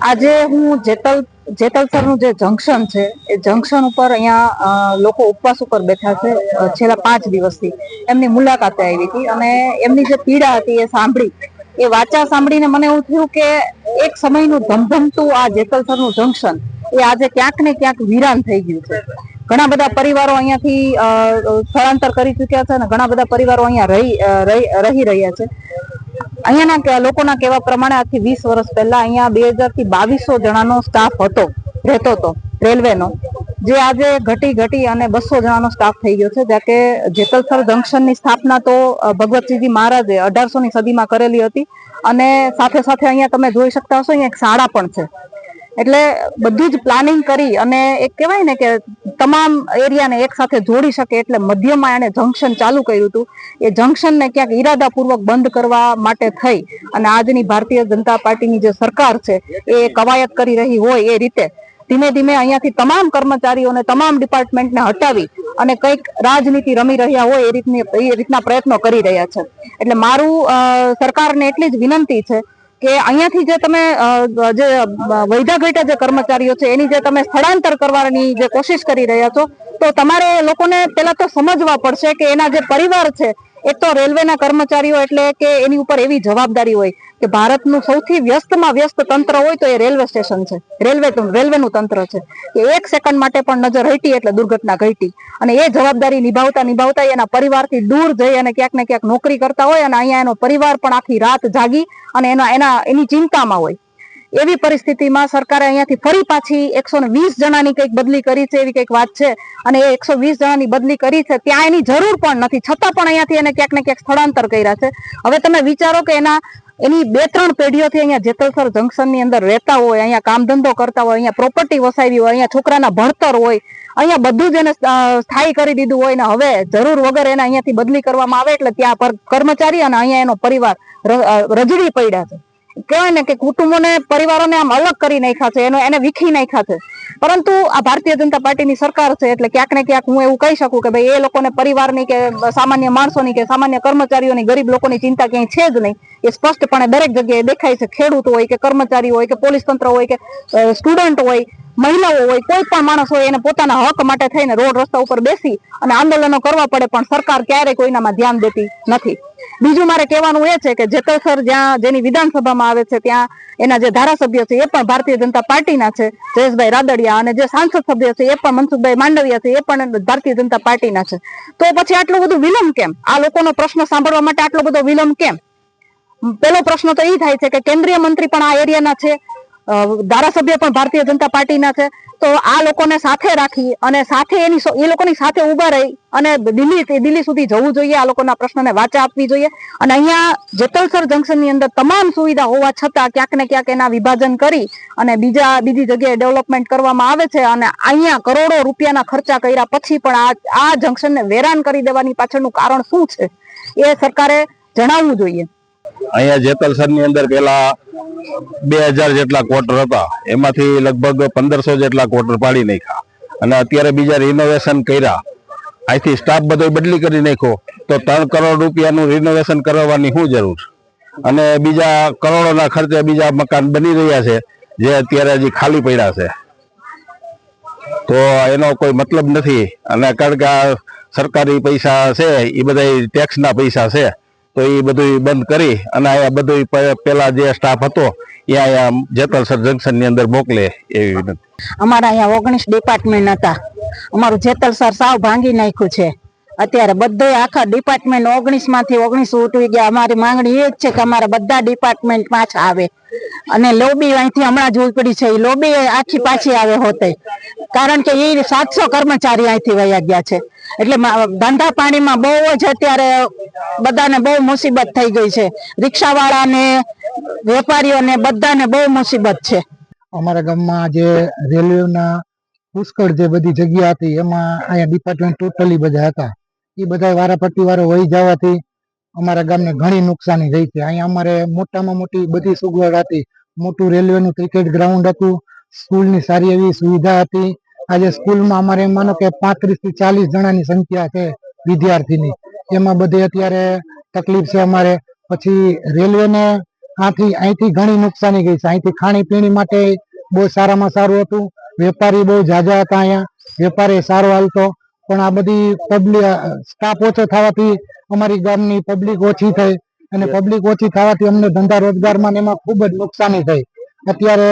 આજે હું જેતલસરનું જે જંકશન છે એ જંકશન ઉપર અહીંયા લોકો ઉપવાસ ઉપર બેઠા છે છેલ્લા 5 દિવસથી. એમની મુલાકાતે આવી હતી અને એમની જે પીડા હતી એ સાંભળી, એ વાચા સાંભળીને મને એવું થયું કે એક સમયનું ધમધમતું આ જેતલસરનું જંકશન એ આજે ક્યાંક ને ક્યાંક વિરાન થઈ ગયું છે. ઘણા બધા પરિવારો અહીંયાથી સ્થળાંતર કરી ચુક્યા છે અને ઘણા બધા પરિવારો અહીંયા રહી રહ્યા છે. અહીંયાના લોકોના કહેવા પ્રમાણે આજથી 20 વર્ષ પહેલા અહીંયા 2000 થી 2200 જણાનો સ્ટાફ રહેતો હતો રેલવેનો, જે આજે ઘટી અને 200 જણાનો સ્ટાફ થઈ ગયો છે. જ્યાં કે જેતલસર જંકશનની સ્થાપના તો ભગવતસિંહજી મહારાજે 1800ની સદીમાં કરેલી હતી અને સાથે સાથે અહીંયા તમે જોઈ શકતા હશો અહીંયા એક શાળા પણ છે. એટલે બધું જ પ્લાનિંગ કરી અને એક કહેવાય ને કે તમામ એરિયાને એક સાથે જોડી શકે એટલે મધ્યમાં એને જંકશન ચાલુ કર્યું હતું. એ જંકશનને ક્યાંક ઈરાદાપૂર્વક બંધ કરવા માટે થઈ અને આજની ભારતીય જનતા પાર્ટીની જે સરકાર છે એ કવાયત કરી રહી હોય એ રીતે ધીમે ધીમે અહીંયાથી તમામ કર્મચારીઓને તમામ ડિપાર્ટમેન્ટને હટાવી અને કંઈક રાજનીતિ રમી રહ્યા હોય એ રીતના પ્રયત્નો કરી રહ્યા છે. એટલે મારું સરકારને એટલી જ વિનંતી છે કે અહીંયાથી જે તમે જે વૈધા ઘટ્યા જે કર્મચારીઓ છે એની જે તમે સ્થળાંતર કરવાની જે કોશિશ કરી રહ્યા છો, તો તમારે લોકોને પેલા તો સમજવા પડશે કે એના જે પરિવાર છે, એક તો રેલવેના કર્મચારીઓ એટલે કે એની ઉપર એવી જવાબદારી હોય કે ભારતનું સૌથી વ્યસ્તમાં વ્યસ્ત તંત્ર હોય તો એ રેલવે સ્ટેશન છે, રેલવેનું તંત્ર છે. કે એક સેકન્ડ માટે પણ નજર હટી એટલે દુર્ઘટના ઘટી અને એ જવાબદારી નિભાવતા એના પરિવારથી દૂર જઈ અને ક્યાંક ને ક્યાંક નોકરી કરતા હોય અને અહીંયા એનો પરિવાર પણ આખી રાત જાગી અને એની ચિંતામાં હોય. એવી પરિસ્થિતિમાં સરકારે અહીંયાથી ફરી પાછી 120 જણાની કંઈક બદલી કરી છે એવી કંઈક વાત છે અને એ 120 જણાની બદલી કરી છે ત્યાં એની જરૂર પણ નથી, છતાં પણ અહીંયાથી એને ક્યાંક ને ક્યાંક સ્થળાંતર કર્યા છે. હવે તમે વિચારો કે એની 2-3 પેઢીઓથી અહીંયા જેતલસર જંકશનની અંદર રહેતા હોય, અહીંયા કામ ધંધો કરતા હોય, અહીંયા પ્રોપર્ટી વસાવી હોય, અહીંયા છોકરાના ભણતર હોય, અહીંયા બધું જ એને સ્થાયી કરી દીધું હોય ને હવે જરૂર વગર એને અહીંયાથી બદલી કરવામાં આવે એટલે ત્યાં કર્મચારી અને અહીંયા એનો પરિવાર રજડી પડ્યા છે. કહેવાય ને કે કુટુંબોને પરિવારોને આમ અલગ કરી નાખ્યા છે, એને વીખી નાખ્યા છે. પરંતુ આ ભારતીય જનતા પાર્ટીની સરકાર છે એટલે ક્યાંક ને ક્યાંક હું એવું કહી શકું કે ભાઈ એ લોકોને પરિવારની કે સામાન્ય માણસોની કે સામાન્ય કર્મચારીઓની ગરીબ લોકોની ચિંતા ક્યાંય છે જ નહીં. એ સ્પષ્ટપણે દરેક જગ્યાએ દેખાય છે. ખેડૂત હોય કે કર્મચારી હોય કે પોલીસ તંત્ર હોય કે સ્ટુડન્ટ હોય, મહિલાઓ હોય, કોઈ પણ માણસ હોય એને પોતાના હક માટે થઈને રોડ રસ્તા ઉપર બેસી અને આંદોલનો કરવા પડે પણ સરકાર ક્યારેય કોઈનામાં ધ્યાન દેતી નથી. બીજું મારે કહેવાનું એ છે કે જેતલસર જેની વિધાનસભામાં આવે છે ત્યાં એના જે ધારાસભ્ય છે એ પણ ભારતીય જનતા પાર્ટીના છે, જયેશભાઈ રાદડિયા, અને જે સાંસદ સભ્ય છે એ પણ મનસુખભાઈ માંડવિયા છે એ પણ ભારતીય જનતા પાર્ટીના છે. તો પછી આટલું બધું વિલંબ કેમ? આ લોકોનો પ્રશ્ન સાંભળવા માટે આટલો બધો વિલંબ કેમ? પેલો પ્રશ્ન તો એ થાય છે કે કેન્દ્રીય મંત્રી પણ આ એરિયાના છે, ધારાસભ્ય પણ ભારતીય જનતા પાર્ટીના છે. તો આ લોકોને સાથે રાખી અને સાથે એ લોકોની સાથે ઉભા રહી અને દિલ્હી સુધી જવું જોઈએ, આ લોકોના પ્રશ્નને વાચા આપવી જોઈએ. અને અહીંયા જેતલસર જંકશનની અંદર તમામ સુવિધા હોવા છતાં ક્યાંક ને ક્યાંક એના વિભાજન કરી અને બીજી જગ્યાએ ડેવલપમેન્ટ કરવામાં આવે છે અને અહીંયા કરોડો રૂપિયાના ખર્ચા કર્યા પછી પણ આ જંકશનને વેરાન કરી દેવાની પાછળનું કારણ શું છે એ સરકારે જણાવવું જોઈએ. અહીંયા જેતલસરની અંદર પેલા 2000 જેટલા ક્વાર્ટર હતા, એમાંથી લગભગ 1500 જેટલા ક્વાર્ટર પાડી નાખ્યા અને અત્યારે બીજા રિનોવેશન કર્યા. અહીંથી સ્ટાફ બધો બદલી કરી નાખ્યો તો 3 કરોડ રૂપિયાનું રિનોવેશન કરવાની શું જરૂર? અને બીજા કરોડોના ખર્ચે બીજા મકાન બની રહ્યા છે જે અત્યારે હજી ખાલી પડ્યા છે. તો એનો કોઈ મતલબ નથી. અને કારણ કે આ સરકારી પૈસા છે એ બધા ટેક્સના પૈસા છે તો એ બધું બંધ કરી અને અહીંયા બધું પેલા જે સ્ટાફ હતો એ અહીંયા જેતલસર જંકશનની અંદર મોકલે એવી વિનંતી. અમારા અહીંયા 19 ડિપાર્ટમેન્ટ હતા, અમારું જેતલસર સાવ ભાંગી નાખ્યું છે. અત્યારે બધે આખા ડિપાર્ટમેન્ટ 19 માંથી 19 ઉઠી ગયા. અમારી માંગણી એ જ છે કે અમારા બધા ડિપાર્ટમેન્ટ પાછા આવે અને લોબી અહીંથી હમણાં જ ઉપડી છે, એ લોબી આખી પાછી આવે હોતે, કારણ કે એ 700 કર્મચારી અહીંથી વયા ગયા છે. એટલે ધંધા પાણીમાં બહુ જ અત્યારે બધાને બહુ મુસીબત થઈ ગઈ છે. રિક્ષાવાળાને, વેપારીઓને બધાને બહુ મુસીબત છે. અમારા ગામમાં જે રેલવેના પુષ્કળ જે બધી જગ્યા હતી એમાં અહીંયા ડિપાર્ટમેન્ટ ટોટલી બધા હતા. એ બધા વારાફરતી વારો વહી જવાથી અમારા ગામને ઘણી નુકસાની થઈ છે. અહીંયા અમારે મોટામાં મોટી બધી સગવડ હતી. મોટું રેલવેનું ક્રિકેટ ગ્રાઉન્ડ હતું, સ્કૂલની સારી એવી સુવિધા હતી. આજે સ્કૂલમાં અમારે માનો કે 35 થી 40 જણાની સંખ્યા છે વિદ્યાર્થીની, એમાં બધે અત્યારે તકલીફ છે અમારે. પછી રેલવેને અહીંથી ઘણી નુકસાની ગઈ છે. અહીંથી ખાણીપીણી માટે બહુ સારામાં સારું હતું. વેપારી બહુ ઝાઝા હતા. અહીંયા વેપારી સારો હાલતો, પણ આ બધી પબ્લિક સ્ટાફ ઓછો થવાથી અમારી ગામની પબ્લિક ઓછી થઈ, અને પબ્લિક ઓછી થવાથી અમને ધંધા રોજગારમાં ને એમાં ખૂબ જ નુકસાની થઈ. અત્યારે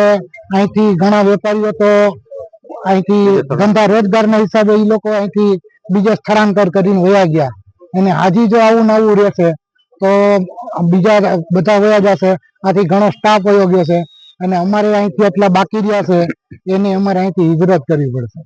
અહીંથી ઘણા વેપારીઓ તો અહીંથી ધંધા રોજગારના હિસાબે એ લોકો અહીંથી બીજે સ્થળાંતર કરીને વયા ગયા, અને હાજી જો આવું ને આવું રહેશે તો બીજા બધા વયા જશે. આથી ઘણો સ્ટાફ વયો ગયો છે, અને અમારે અહીંથી એટલા બાકી રહ્યા છે, એને અમારે અહીંથી હિજરત કરવી પડશે.